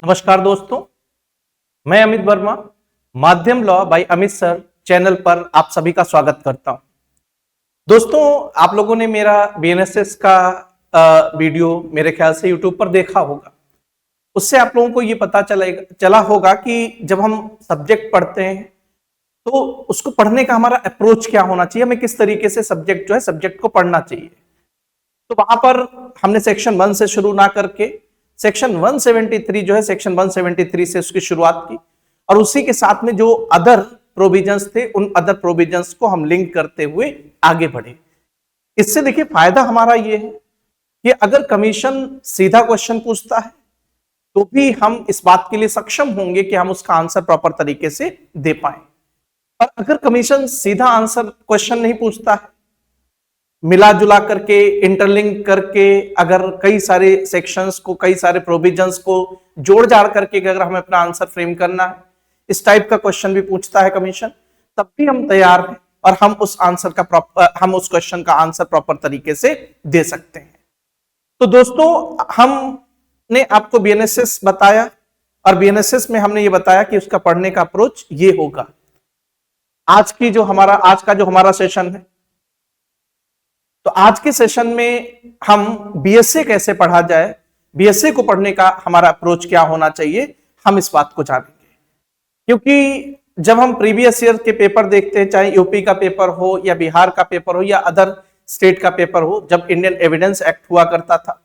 नमस्कार दोस्तों, मैं अमित वर्मा माध्यम law by Amit sir channel पर आप सभी का स्वागत करता हूं। दोस्तों, आप लोगों ने मेरा बीएनएसएस का वीडियो मेरे ख्याल से यूट्यूब पर देखा होगा। उससे आप लोगों को ये पता चला होगा कि जब हम सब्जेक्ट पढ़ते हैं तो उसको पढ़ने का हमारा अप्रोच क्या होना चाहिए, हमें किस तरीके से सब्जेक्ट को पढ़ना चाहिए। तो वहां पर हमने सेक्शन 1 से शुरू ना करके सेक्शन 173 जो है सेक्शन 173 से उसकी शुरुआत की और उसी के साथ में जो अदर प्रोविजंस थे उन अदर प्रोविजंस को हम लिंक करते हुए आगे बढ़े। इससे देखिए फायदा हमारा ये है कि अगर कमीशन सीधा क्वेश्चन पूछता है तो भी हम इस बात के लिए सक्षम होंगे कि हम उसका आंसर प्रॉपर तरीके से दे पाए। और अगर कमीशन सीधा आंसर क्वेश्चन नहीं पूछता है, मिला जुला करके इंटरलिंक करके अगर कई सारे सेक्शंस को कई सारे प्रोविजंस को जोड़ जाड़ करके अगर हमें अपना आंसर फ्रेम करना है, इस टाइप का क्वेश्चन भी पूछता है कमीशन, तब भी हम तैयार हैं और हम उस क्वेश्चन का आंसर प्रॉपर तरीके से दे सकते हैं। तो दोस्तों, हमने आपको बीएनएसएस बताया और बीएनएसएस में हमने ये बताया कि उसका पढ़ने का अप्रोच ये होगा। आज का जो हमारा सेशन है, तो आज के सेशन में हम बीएसए कैसे पढ़ा जाए, बीएसए को पढ़ने का हमारा अप्रोच क्या होना चाहिए, हम इस बात को जानेंगे। क्योंकि जब हम प्रीवियस ईयर के पेपर देखते हैं, चाहे यूपी का पेपर हो या बिहार का पेपर हो या अदर स्टेट का पेपर हो, जब इंडियन एविडेंस एक्ट हुआ करता था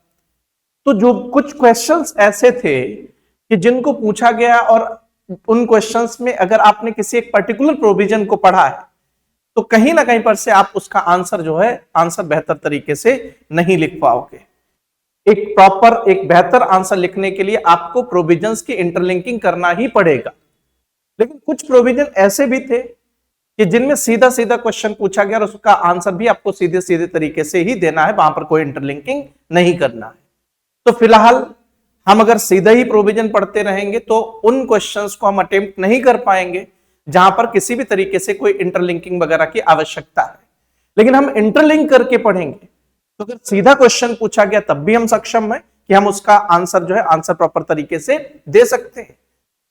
तो जो कुछ क्वेश्चंस ऐसे थे कि जिनको पूछा गया और उन क्वेश्चंस में अगर आपने किसी एक पर्टिकुलर प्रोविजन को पढ़ा है तो कहीं ना कहीं पर से आप उसका आंसर बेहतर तरीके से नहीं लिख पाओगे। एक बेहतर आंसर लिखने के लिए आपको प्रोविजंस की इंटरलिंकिंग करना ही पड़ेगा। लेकिन कुछ प्रोविजन ऐसे भी थे कि जिनमें सीधा सीधा क्वेश्चन पूछा गया और उसका आंसर भी आपको सीधे सीधे तरीके से ही देना है, वहां पर कोई इंटरलिंकिंग नहीं करना है। तो फिलहाल हम अगर सीधा ही प्रोविजन पढ़ते रहेंगे तो उन क्वेश्चंस को हम अटेम्प्ट नहीं कर पाएंगे जहां पर किसी भी तरीके से कोई इंटरलिंकिंग वगैरह की आवश्यकता है। लेकिन हम इंटरलिंक करके पढ़ेंगे तो अगर सीधा क्वेश्चन पूछा गया तब भी हम सक्षम है कि हम उसका आंसर प्रॉपर तरीके से दे सकते हैं।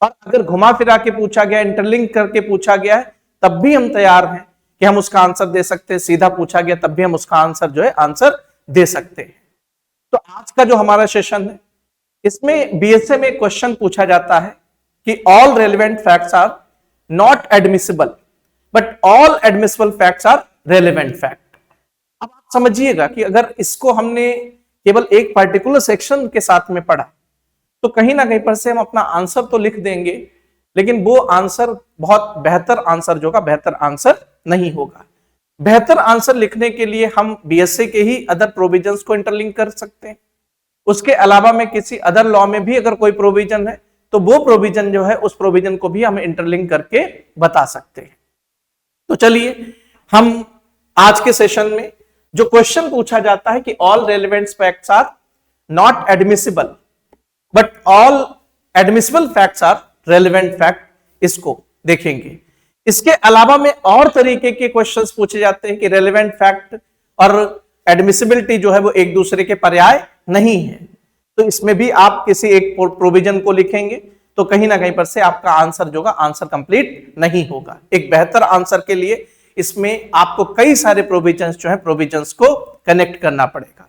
और अगर घुमा फिरा के पूछा गया, इंटरलिंक करके पूछा गया है, तब भी हम तैयार हैं कि हम उसका आंसर दे सकते हैं। सीधा पूछा गया तब भी हम उसका आंसर दे सकते हैं। तो आज का जो हमारा सेशन है, इसमें बीएसए में क्वेश्चन पूछा जाता है कि all relevant facts are not admissible but all admissible facts are relevant fact. अब आप समझिएगा कि अगर इसको हमने केवल एक पर्टिकुलर सेक्शन के साथ में पढ़ा तो कहीं ना कहीं पर से हम अपना आंसर तो लिख देंगे, लेकिन वो आंसर बहुत बेहतर आंसर नहीं होगा। बेहतर आंसर लिखने के लिए हम बीएसए के ही अदर प्रोविजंस को इंटरलिंक कर सकते हैं। उसके अलावा में किसी अदर लॉ में भी अगर कोई प्रोविजन है तो वो प्रोविजन उस प्रोविजन को भी हम इंटरलिंक करके बता सकते हैं। तो चलिए, हम आज के सेशन में जो क्वेश्चन पूछा जाता है कि all relevant facts are not admissible but all admissible facts are relevant fact, इसको देखेंगे। इसके अलावा में और तरीके के क्वेश्चंस पूछे जाते हैं कि रेलेवेंट फैक्ट और एडमिसिबिलिटी वो एक दूसरे के पर्याय नहीं है। तो इसमें भी आप किसी एक प्रोविजन को लिखेंगे तो कहीं ना कहीं पर से आपका आंसर कंप्लीट नहीं होगा। एक बेहतर आंसर के लिए इसमें आपको कई सारे प्रोविजंस को कनेक्ट करना पड़ेगा।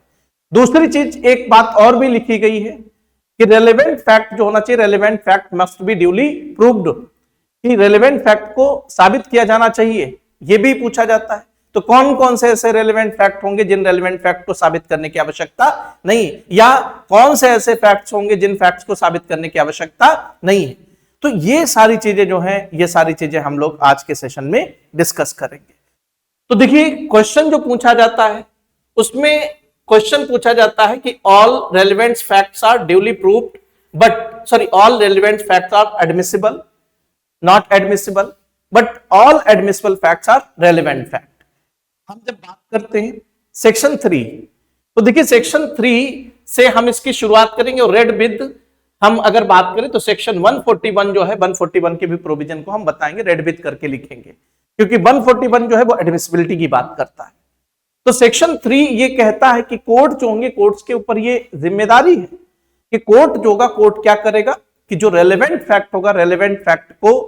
दूसरी चीज, एक बात और भी लिखी गई है कि रेलेवेंट फैक्ट जो होना चाहिए, relevant fact must be duly proved, कि रेलेवेंट फैक्ट को साबित किया जाना चाहिए, यह भी पूछा जाता है। तो कौन कौन से ऐसे रेलेवेंट फैक्ट होंगे जिन रेलेवेंट फैक्ट को साबित करने की आवश्यकता नहीं, या कौन से ऐसे फैक्ट्स होंगे जिन फैक्ट्स को साबित करने की आवश्यकता नहीं है। तो ये सारी चीजें हम लोग आज के सेशन में डिस्कस करेंगे। तो देखिए, क्वेश्चन जो पूछा जाता है उसमें क्वेश्चन पूछा जाता है कि all relevant facts are duly proved all relevant facts are admissible not admissible but all admissible facts are relevant fact. हम जब बात करते हैं सेक्शन 3, तो देखिए सेक्शन 3 से हम इसकी शुरुआत करेंगे और रेड विद हम अगर बात करें तो सेक्शन 141 141 के भी प्रोविजन को हम बताएंगे, रेड विद करके लिखेंगे, क्योंकि 141 वो एडमिसिबिलिटी की बात करता है। तो सेक्शन 3 ये कहता है कि कोर्ट जो होंगे, कोर्ट्स के ऊपर ये जिम्मेदारी है कि कोर्ट क्या करेगा, कि जो रेलेवेंट फैक्ट होगा, रेलेवेंट फैक्ट को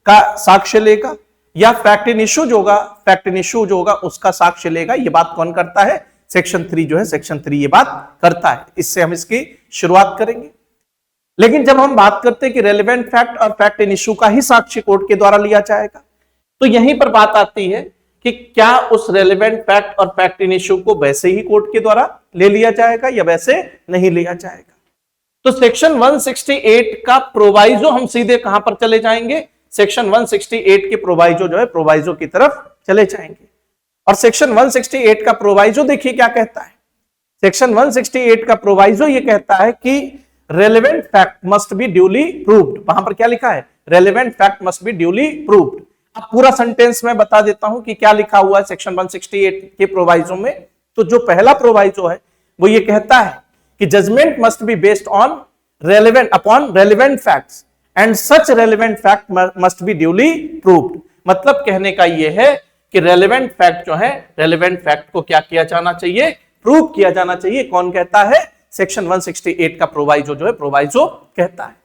का साक्ष्य लेगा, या फैक्ट इन इश्यू जो होगा, फैक्ट इन इश्यू जो होगा उसका साक्ष्य लेगा। ये बात कौन करता है? सेक्शन 3 जो है, सेक्शन 3 ये बात करता है। इससे हम इसकी शुरुआत करेंगे। लेकिन जब हम बात करते हैं कि रेलेवेंट फैक्ट और फैक्ट इन इश्यू का ही साक्ष्य कोर्ट के द्वारा लिया जाएगा, तो यहीं पर बात आती है कि क्या उस रेलेवेंट फैक्ट और फैक्ट इन इश्यू को वैसे ही कोर्ट के द्वारा ले लिया जाएगा या वैसे नहीं लिया जाएगा। तो सेक्शन 168 का प्रोवाइजो हम सीधे कहां पर चले जाएंगे? सेक्शन 168 के प्रोवाइजो जो है, प्रोवाइजो की तरफ चले जाएंगे। और सेक्शन 168 का प्रोवाइजो देखिए क्या कहता है। सेक्शन 168 का प्रोवाइजो ये कहता है कि relevant fact must be duly proved. वहां पर क्या लिखा है? Relevant fact must be duly proved. अब पूरा सेंटेंस में बता देता हूं कि क्या लिखा हुआ है सेक्शन 168 के प्रोवाइजो में। तो जो पहला प्रोवाइजो है वो ये कहता है कि judgment must be based on relevant upon relevant facts and such relevant fact must be duly proved. मतलब कहने का ये है कि रेलेवेंट फैक्ट जो है, रेलेवेंट फैक्ट को क्या किया जाना चाहिए? प्रूव किया जाना चाहिए। कौन कहता है? सेक्शन 168 का प्रोवाइजो जो है, प्रोवाइजो कहता है।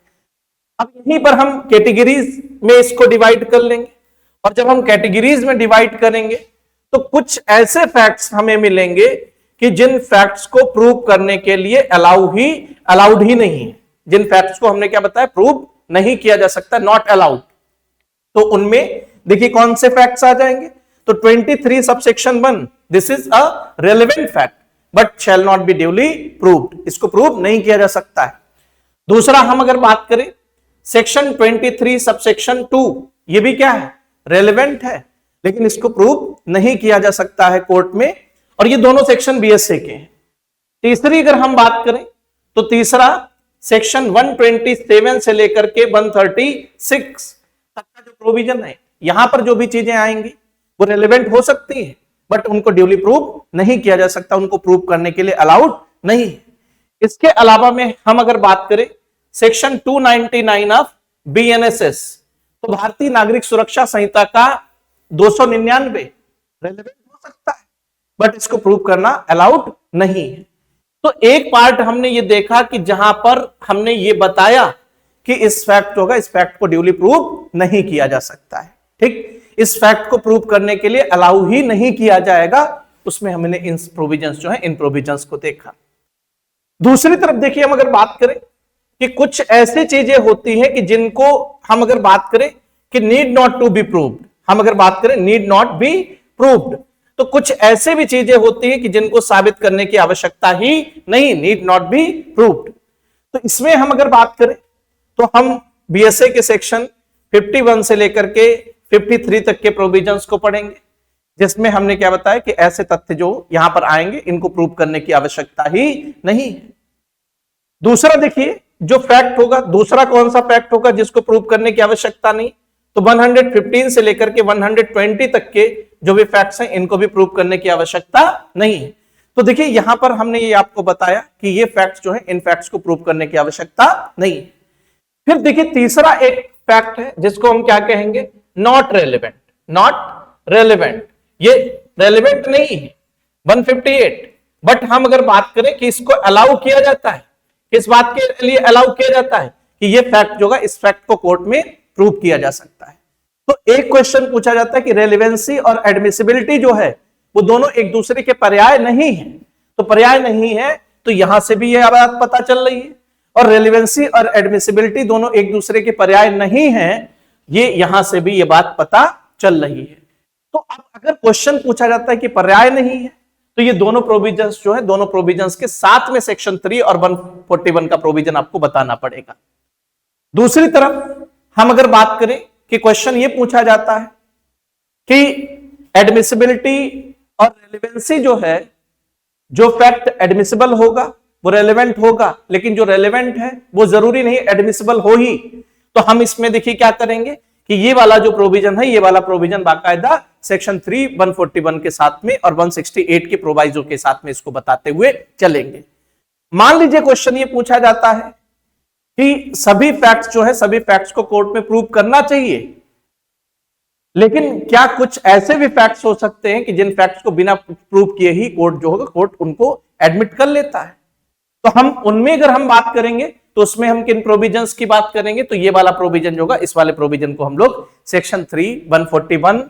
अब यहीं पर हम कैटेगरीज में इसको डिवाइड कर लेंगे, और जब हम कैटेगरीज में डिवाइड करेंगे तो कुछ ऐसे फैक्ट्स हमें मिलेंगे कि जिन फैक्ट्स को प्रूव करने के लिए अलाउड ही नहीं है। जिन फैक्ट्स को हमने क्या बताया? प्रूव नहीं किया जा सकता, नॉट अलाउड। तो उनमें देखिए कौन से फैक्ट्स आ जाएंगे। तो 23 subsection 1, this is a relevant fact but shall not B duly proved. इसको प्रूव नहीं किया जा सकता है। दूसरा हम अगर बात करें सेक्शन 23 सबसेक्शन 2, ये भी क्या है? रेलेवेंट है, लेकिन इसको प्रूव नहीं किया जा सकता है कोर्ट में, और ये दोनों सेक्शन बीएसए के हैं। तीसरी अगर हम बात करें तो तीसरा सेक्शन 127 से लेकर के 136 तक का जो प्रोविजन है, यहां पर जो भी चीजें आएंगी वो रेलेवेंट हो सकती हैं, बट उनको ड्यूली प्रूव नहीं किया जा सकता, उनको प्रूव करने के लिए अलाउड नहीं। इसके अलावा में हम अगर बात करें सेक्शन 299 ऑफ बीएनएसएस, तो भारतीय नागरिक सुरक्षा संहिता का 299 रेलेवेंट हो सकता है, बट इसको प्रूव करना अलाउड नहीं है। तो एक पार्ट हमने ये देखा कि जहां पर हमने ये बताया कि इस फैक्ट होगा, इस फैक्ट को ड्यूली प्रूव नहीं किया जा सकता है। ठीक, इस फैक्ट को प्रूव करने के लिए अलाउ ही नहीं किया जाएगा, उसमें हमने इन प्रोविजंस जो है, इन प्रोविजंस को देखा। दूसरी तरफ देखिए हम अगर बात करें कि कुछ ऐसी चीजें होती हैं कि जिनको हम अगर बात करें कि need not to be proved, हम अगर बात करें नीड नॉट बी प्रूव्ड, तो कुछ ऐसे भी चीजें होती हैं कि जिनको साबित करने की आवश्यकता ही नहीं, नीड नॉट बी प्रूव्ड। तो इसमें हम अगर बात करें तो हम बीएसए के सेक्शन 51 से लेकर के 53 तक के प्रोविजंस को पढ़ेंगे, जिसमें हमने क्या बताया कि ऐसे तथ्य जो यहां पर आएंगे इनको प्रूव करने की आवश्यकता ही नहीं है। दूसरा देखिए जो फैक्ट होगा, दूसरा कौन सा फैक्ट होगा जिसको प्रूव करने की आवश्यकता नहीं? तो 115 से लेकर के 120 तक के जो भी फैक्ट्स हैं इनको भी प्रूव करने की आवश्यकता नहीं है। तो देखिए यहां पर हमने ये आपको बताया कि ये फैक्ट्स जो है, इन फैक्ट्स को प्रूव करने की आवश्यकता नहीं है। फिर देखिए तीसरा एक फैक्ट है जिसको हम क्या कहेंगे? Not relevant. नॉट रेलेवेंट, ये रेलेवेंट नहीं है 158, बट हम अगर बात करें कि इसको अलाउ किया जाता है, किस बात के लिए अलाउ किया जाता है? कि ये फैक्ट जो है, इस फैक्ट को कोर्ट में प्रूव किया जा सकता है। तो एक क्वेश्चन पूछा जाता है कि रेलेवेंसी और एडमिसिबिलिटी जो है वो दोनों एक दूसरे के पर्याय नहीं है। तो पर्याय नहीं है तो यहां से भी यह बात पता चल रही है, और रेलेवेंसी और एडमिसिबिलिटी दोनों एक दूसरे के पर्याय नहीं है, ये यहां से भी ये बात पता चल रही है। तो अब अगर क्वेश्चन पूछा जाता है कि पर्याय नहीं है, तो ये दोनों प्रोविजंस जो है, दोनों प्रोविजंस के साथ में सेक्शन 3 और 141 का प्रोविजन आपको बताना पड़ेगा। दूसरी तरफ हम अगर बात करें कि क्वेश्चन ये पूछा जाता है कि एडमिसिबिलिटी और रेलेवेंसी जो है, जो फैक्ट एडमिसिबल होगा वो रेलेवेंट होगा, लेकिन जो रेलेवेंट है वो जरूरी नहीं एडमिसिबल हो ही। तो हम इसमें देखिए क्या करेंगे कि ये वाला जो प्रोविजन है, ये वाला प्रोविजन बाकायदा सेक्शन 3 141 के साथ में और 168 के प्रोवाइजो के साथ में इसको बताते हुए चलेंगे। मान लीजिए क्वेश्चन ये पूछा जाता है कि सभी फैक्ट्स जो है, सभी फैक्ट्स को कोर्ट में प्रूव करना चाहिए, लेकिन क्या कुछ ऐसे भी फैक्ट्स हो सकते हैं कि जिन फैक्ट्स को बिना प्रूव किए ही कोर्ट जो होगा, कोर्ट उनको एडमिट कर लेता है। तो हम उनमें अगर हम बात करेंगे तो उसमें हम किन प्रोविजंस की बात करेंगे, तो ये वाला प्रोविजन जो होगा, इस वाले प्रोविजन को हम लोग सेक्शन 3, 141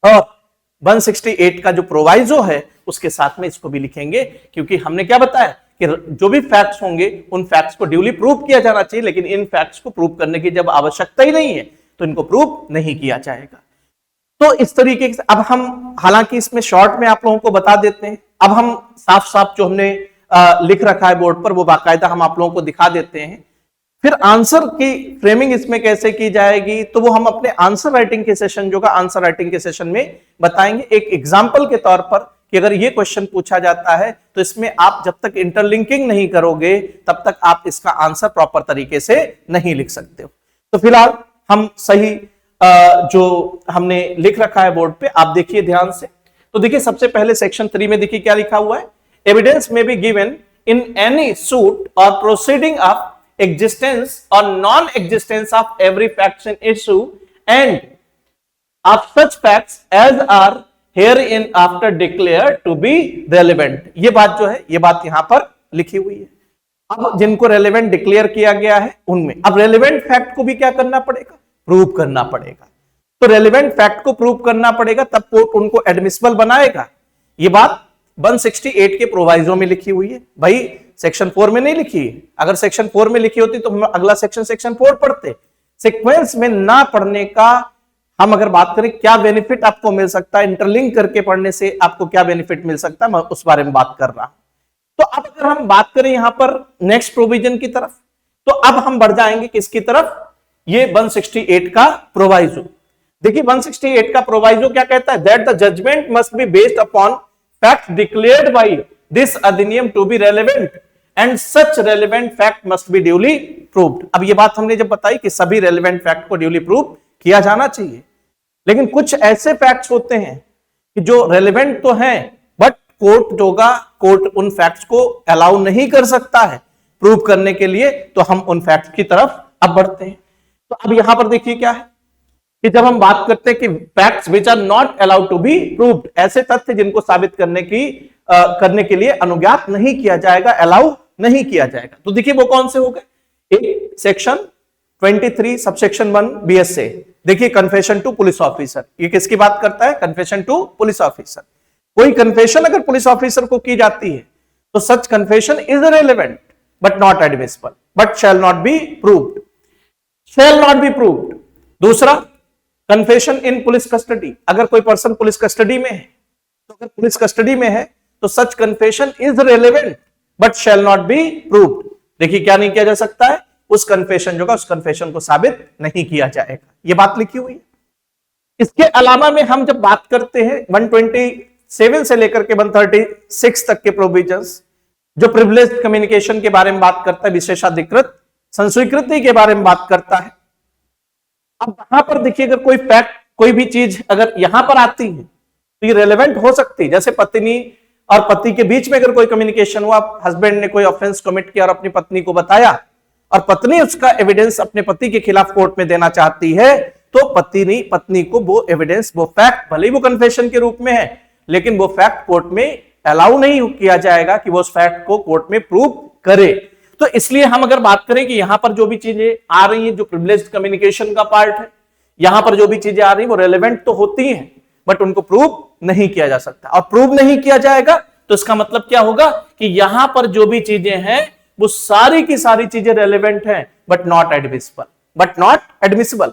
और 168 का जो प्रोवाइजो है उसके साथ में इसको भी लिखेंगे, क्योंकि हमने क्या बताया कि जो भी फैक्ट्स होंगे उन फैक्ट्स को ड्यूली प्रूव किया जाना चाहिए, लेकिन इन फैक्ट्स को प्रूव करने की जब आवश्यकता ही नहीं है तो इनको प्रूव नहीं किया जाएगा। तो इस तरीके से अब हम, हालांकि इसमें शॉर्ट में आप लोगों को बता देते हैं, अब हम साफ साफ जो हमने लिख रखा है बोर्ड पर वो बाकायदा हम आप लोगों को दिखा देते हैं। फिर आंसर की फ्रेमिंग इसमें कैसे की जाएगी, तो वो हम अपने आंसर राइटिंग के सेशन जो का आंसर राइटिंग के सेशन में बताएंगे, एक एग्जाम्पल के तौर पर कि अगर ये क्वेश्चन पूछा जाता है तो इसमें आप जब तक इंटरलिंकिंग नहीं करोगे तब तक आप इसका आंसर प्रॉपर तरीके से नहीं लिख सकते हो। तो फिलहाल हम सही जो हमने लिख रखा है बोर्ड पे, आप देखिए ध्यान से। तो देखिए सबसे पहले सेक्शन 3 में देखिए क्या लिखा हुआ है, एविडेंस में be given in any suit और proceeding of existence or non-existence of every fact in issue and of such facts as are herein after declared to be relevant। ये बात जो है, ये बात यहां पर लिखी हुई है। अब जिनको रेलेवेंट डिक्लेयर किया गया है उनमें अब रेलेवेंट फैक्ट को भी क्या करना पड़ेगा, प्रूव करना पड़ेगा। तो रेलेवेंट फैक्ट को प्रूव करना पड़ेगा, तब कोर्ट उनको एडमिसिबल बनाएगा। ये बात 168 के प्रोवाइजो में लिखी हुई है भाई, सेक्शन 4 में नहीं लिखी है। अगर सेक्शन 4 में लिखी होती तो हम अगला सेक्शन 4 पढ़ते। सीक्वेंस में ना पढ़ने का हम अगर बात करें क्या बेनिफिट आपको मिल सकता है, इंटरलिंक करके पढ़ने से आपको क्या बेनिफिट मिल सकता है, मैं उस बारे में बात कर रहा हूं। तो अब अगर हम बात करें यहां पर नेक्स्ट प्रोविजन की तरफ, तो अब हम बढ़ जाएंगे किसकी तरफ, ये 168 का प्रोवाइजो। देखिए 168 का प्रोवाइजो क्या कहता है, that the judgment must be based upon fact declared by this अधिनियम to be relevant and such relevant fact must be duly proved. अब ये बात हमने जब बताई कि सभी रेलेवेंट फैक्ट को ड्यूली प्रूव किया जाना चाहिए, लेकिन कुछ ऐसे फैक्ट्स होते हैं कि जो रेलेवेंट तो हैं बट कोर्ट जो होगा, कोर्ट उन फैक्ट्स को अलाउ नहीं कर सकता है प्रूव करने के लिए, तो हम उन फैक्ट्स की तरफ अब बढ़ते हैं। तो अब यहां पर देखिए क्या है कि जब हम बात करते हैं कि facts which are not allowed to be proved, ऐसे तथ्य जिनको साबित करने के लिए अनुज्ञात नहीं किया जाएगा, अलाउ नहीं किया जाएगा। तो देखिए वो कौन से हो गए, एक सेक्शन 23 सबसेक्शन 1 BSA, देखिए कन्फेशन टू पुलिस ऑफिसर, ये किसकी बात करता है, कन्फेशन टू पुलिस ऑफिसर। कोई कन्फेशन अगर पुलिस ऑफिसर को की जाती है तो such confession is relevant but not admissible, but shall not be proved, shall not be proved. दूसरा कन्फेशन इन पुलिस कस्टडी, अगर कोई पर्सन पुलिस कस्टडी में है, तो अगर पुलिस कस्टडी में है तो such confession is relevant but shall not be proved. देखिए क्या नहीं किया जा सकता है, उस कन्फेशन जो का उस कन्फेशन को साबित नहीं किया जाएगा, ये बात लिखी हुई है। इसके अलावा में हम जब बात करते हैं 127 से लेकर के 136 तक के प्रोविजंस, जो प्रिविलेज्ड कम्युनिकेशन के बारे में बात करता है, विशेषाधिकृत संस्वीकृति के बारे में बात करता है। अब यहां पर देखिए अगर कोई फैक्ट, कोई भी चीज अगर यहां पर आती है तो ये रेलेवेंट हो सकती है। जैसे पत्नी और पति के बीच में अगर कोई कम्युनिकेशन हुआ, हस्बैंड ने कोई ऑफेंस कमिट किया और अपनी पत्नी को बताया और पत्नी उसका एविडेंस अपने पति के खिलाफ कोर्ट में देना चाहती है, तो पत्नी को वो एविडेंस, वो फैक्ट, भले ही वो कन्फेशन के रूप में है, लेकिन वो फैक्ट कोर्ट में अलाउ नहीं किया जाएगा कि वो उस फैक्ट को कोर्ट में प्रूव करे। तो इसलिए हम अगर बात करें कि यहां पर जो भी चीजें आ रही हैं, जो प्रिविलेज्ड कम्युनिकेशन का पार्ट है, यहां पर जो भी चीजें आ रही हैं वो रेलेवेंट तो होती हैं बट उनको प्रूव नहीं किया जा सकता, और प्रूव नहीं किया जाएगा तो इसका मतलब क्या होगा कि यहां पर जो भी चीजें हैं वो सारी की सारी चीजें रेलेवेंट हैं बट नॉट एडमिसिबल।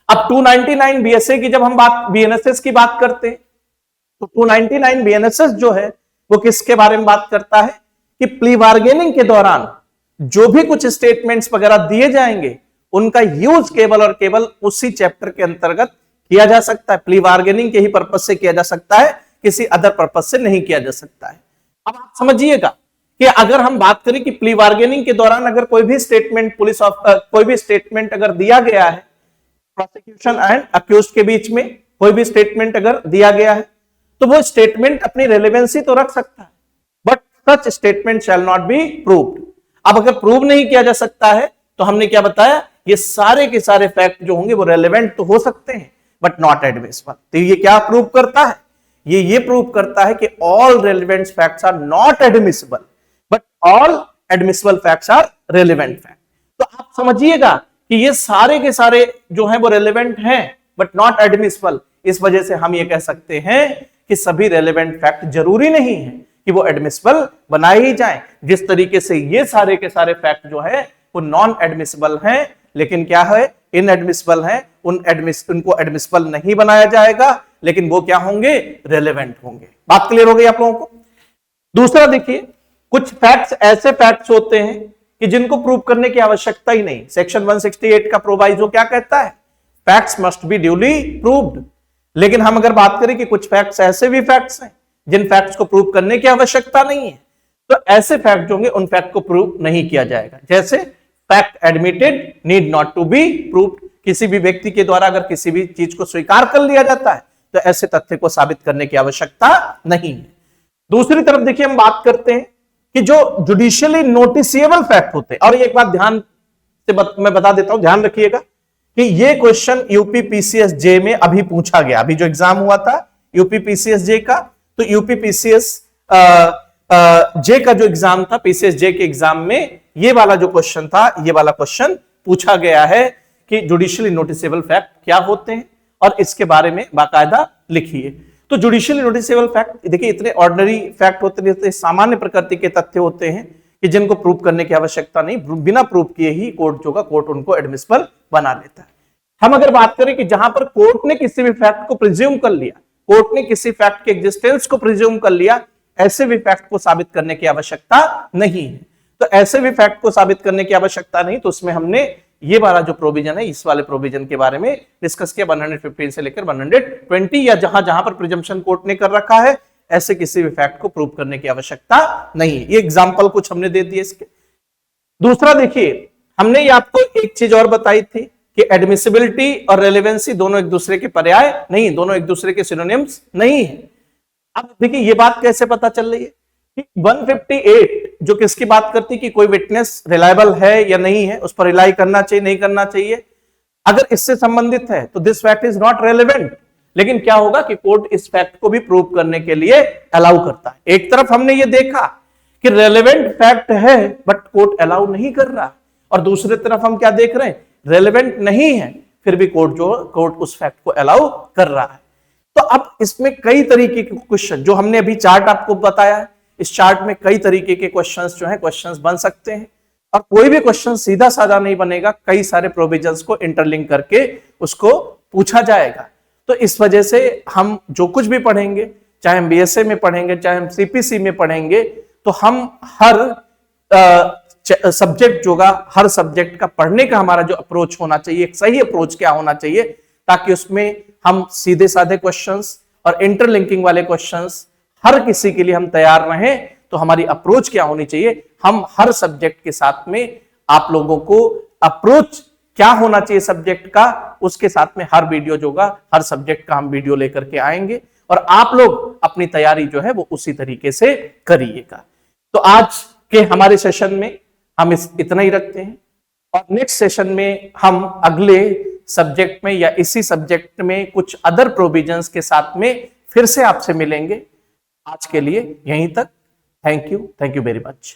अब 299 BSA की जब हम बात, BNSS की बात करते हैं, तो 299 BNSS जो है वो किसके बारे में बात करता है कि प्ली बार्गेनिंग के दौरान जो भी कुछ स्टेटमेंट्स वगैरह दिए जाएंगे उनका यूज केवल और केवल उसी चैप्टर के अंतर्गत किया जा सकता है, प्ली बार्गेनिंग के ही पर्पस से किया जा सकता है, किसी अदर पर्पस से नहीं किया जा सकता है। अब आप समझिएगा कि अगर हम बात करें कि प्ली बार्गेनिंग के दौरान अगर कोई भी स्टेटमेंट कोई भी स्टेटमेंट अगर दिया गया है, प्रोसिक्यूशन एंड अक्यूज्ड के बीच में कोई भी स्टेटमेंट अगर दिया गया है, तो वो स्टेटमेंट अपनी रेलेवेंसी तो रख सकता है but such statement shell not be proved. अब अगर प्रूव नहीं किया जा सकता है तो हमने क्या बताया, ये सारे के सारे फैक्ट जो होंगे वो रेलेवेंट तो हो सकते हैं बट नॉट एडमिसिबल। तो ये क्या प्रूव करता है, ये प्रूव करता है कि all relevant facts are not admissible but all admissible facts are relevant fact. तो आप समझिएगा कि ये सारे के सारे जो है वो रेलेवेंट हैं बट नॉट एडमिसिबल। इस वजह से हम ये कह सकते हैं कि सभी रेलेवेंट फैक्ट जरूरी नहीं है कि वो एडमिसिबल बनाए ही जाए। जिस तरीके से ये सारे के सारे फैक्ट जो है वो नॉन एडमिसिबल हैं, लेकिन क्या है, इनएडमिसिबल हैं, उनको एडमिसिबल नहीं बनाया जाएगा, लेकिन वो क्या होंगे, रेलेवेंट होंगे। बात क्लियर हो गई आप लोगों को। दूसरा देखिए, कुछ फैक्ट्स ऐसे फैक्ट्स होते हैं कि जिनको प्रूव करने की आवश्यकता ही नहीं। सेक्शन 168 का प्रोवाइजो क्या कहता है, facts must be duly proved. लेकिन हम अगर बात करें कि कुछ फैक्ट्स ऐसे भी फैक्ट्स हैं जिन फैक्ट्स को प्रूव करने की आवश्यकता नहीं है, तो ऐसे फैक्ट जो होंगे उन फैक्ट को प्रूव नहीं किया जाएगा। जैसे fact admitted need not to be proved, किसी भी व्यक्ति के द्वारा अगर किसी भी चीज को स्वीकार कर लिया जाता है तो ऐसे तथ्य को साबित करने की आवश्यकता नहीं है। दूसरी तरफ देखिए, हम बात करते हैं कि जो जुडिशियली नोटिसिएबल फैक्ट होते हैं, और एक बात ध्यान से मैं बता देता हूं, ध्यान रखिएगा कि ये क्वेश्चन यूपी पीसीएस जे में अभी पूछा गया। अभी जो एग्जाम हुआ था यूपी पीसीएस जे का, तो यूपी पीसीएस जे का जो एग्जाम था, पीसीएस जे के एग्जाम में ये वाला जो क्वेश्चन था, ये वाला क्वेश्चन पूछा गया है कि जुडिशियली नोटिसेबल फैक्ट क्या होते हैं और इसके बारे में बाकायदा लिखिए। तो जुडिशियली नोटिसेबल फैक्ट देखिए, इतने ऑर्डिनरी फैक्ट होते हैं, सामान्य प्रकृति के तथ्य होते हैं कि जिनको प्रूव करने की आवश्यकता नहीं, बिना प्रूव किए ही कोर्ट जो का कोर्ट उनको एडमिसिबल बना लेता है। हम अगर बात करें कि जहां पर कोर्ट ने किसी भी फैक्ट को प्रिज्यूम कर लिया, कोर्ट ने किसी फैक्ट के एग्जिस्टेंस को प्रिज्यूम कर लिया, ऐसे भी फैक्ट को साबित करने की आवश्यकता नहीं है। तो ऐसे भी फैक्ट को साबित करने की आवश्यकता नहीं, तो उसमें हमने ये वाला जो प्रोविजन है, इस वाले प्रोविजन के बारे में डिस्कस किया 115 से लेकर 120, या जहां जहां पर प्रिजम्पशन कोर्ट ने कर रखा है, ऐसे किसी भी फैक्ट को प्रूव करने की आवश्यकता नहीं है। ये एग्जांपल कुछ हमने दे दिए इसके। दूसरा देखिए, हमने ये आपको एक चीज और बताई थी कि एडमिसिबिलिटी और रेलेवेंसी दोनों एक दूसरे के पर्याय नहीं, दोनों एक दूसरे के सिनोनिम्स नहीं है। अब देखिए, ये बात कैसे पता चल रही है कि 158 जो किसकी बात करती है कि कोई विटनेस रिलायबल है या नहीं है, उस पर रिलाई करना चाहिए नहीं करना चाहिए, अगर इससे संबंधित है तो this fact is not relevant. लेकिन क्या होगा कि कोर्ट इस फैक्ट को भी प्रूव करने के लिए अलाउ करता है। एक तरफ हमने ये देखा कि रेलेवेंट फैक्ट है बट कोर्ट अलाउ नहीं कर रहा, और दूसरी तरफ हम क्या देख रहे हैं, रेलेवेंट नहीं है फिर भी कोर्ट उस फैक्ट को अलाउ कर रहा है। तो अब इसमें कई तरीके के क्वेश्चन, जो हमने अभी चार्ट आपको बताया है, इस चार्ट में कई तरीके के क्वेश्चंस जो है क्वेश्चंस बन सकते हैं, और कोई भी क्वेश्चन सीधा साधा नहीं बनेगा, कई सारे प्रोविजंस को इंटरलिंक करके उसको पूछा जाएगा। तो इस वजह से हम जो कुछ भी पढ़ेंगे, चाहे हम बीएसए में पढ़ेंगे, चाहे हम सीपीसी में पढ़ेंगे, तो हम हर सब्जेक्ट जो का, हर सब्जेक्ट का पढ़ने का हमारा जो अप्रोच होना चाहिए, एक सही अप्रोच क्या होना चाहिए, ताकि उसमें हम सीधे साधे क्वेश्चंस और इंटरलिंकिंग वाले क्वेश्चंस हर किसी के लिए हम तैयार रहें। तो हमारी अप्रोच क्या होनी चाहिए, हम हर सब्जेक्ट के साथ में आप लोगों को अप्रोच क्या होना चाहिए सब्जेक्ट का, उसके साथ में हर वीडियो जो होगा, हर सब्जेक्ट का हम वीडियो लेकर के आएंगे, और आप लोग अपनी तैयारी जो है वो उसी तरीके से करिएगा। तो आज के हमारे सेशन में हम इतना ही रखते हैं, और नेक्स्ट सेशन में हम अगले सब्जेक्ट में या इसी सब्जेक्ट में कुछ अदर प्रोविजंस के साथ में फिर से आपसे मिलेंगे। आज के लिए यहीं तक। Thank you very much.